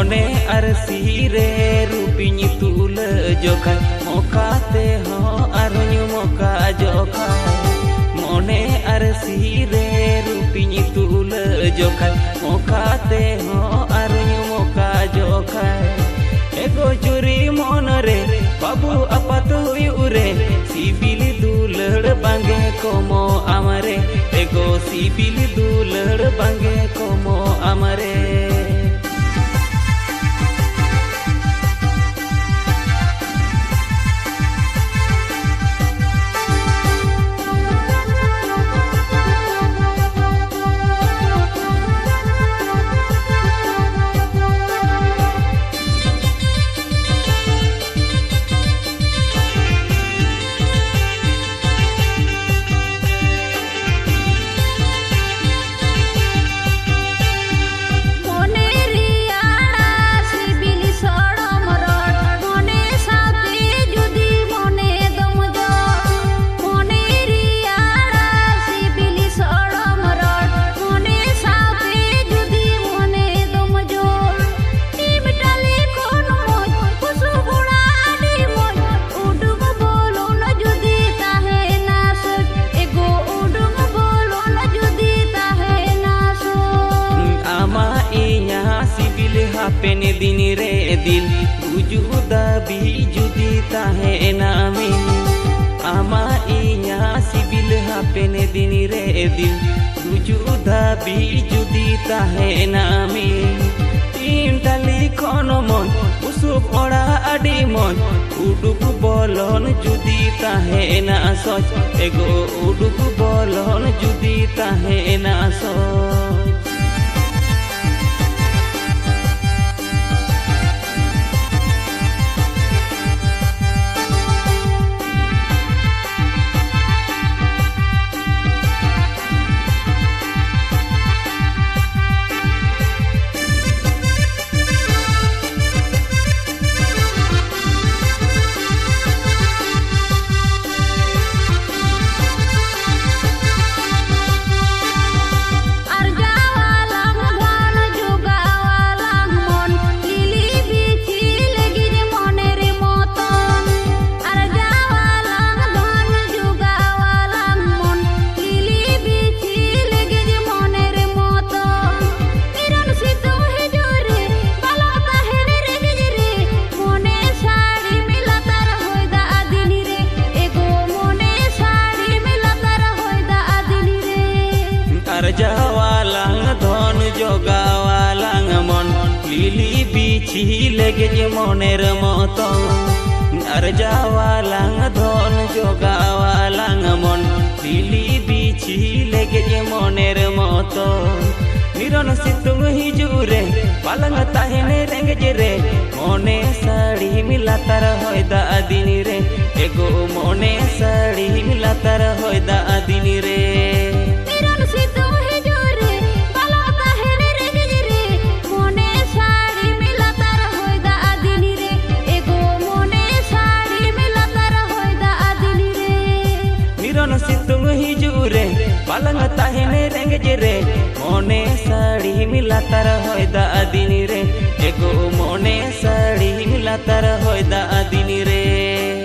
मोने अरसी रे रूपिनी तुल जोखाय मोकाते हो आरुñu मोका जोखाय मोने अरसी रे रूपिनी तुल जोखाय मोकाते हो आरुñu मोका जोखाय एगो चुरी मन रे बाबू अपतु रे सिबिल दुलड़ बांगे कोमो आमरे एगो सिबिल दुलड़ बांगे कोमो आमरे पेने दिन रे दिल गुजुदा भी जुदी ताहे नामी आमा इया सिबिल पेने दिन रे दिल गुजुदा भी जुदी ताहे नामी तीन टाली कोनो मन उसुप ओड़ा आडी मन उडुक बोलन जुदी ताहे ना सच एगो उडुक बोलन जुदी ताहे ना सच जावालांग धन जोगावालांग मन लिली बिछी लेगे मनेर मतो আর जावालांग धन जोगावालांग मन लिली बिछी लेगे मनेर मतो निरन सितुंग हिजुरे पालंग ताहेने रेंगे रे मने साड़ी मिलातार होयदा दिन रे एगो मने साड़ी मिलातार होयदा दिन रे सितुंग हिजुरे पालंग ताहेने रेंगे रे मने साड़ी मिलातार होयदा दिन रे एगो मने साड़ी मिलातार होयदा दिन रे।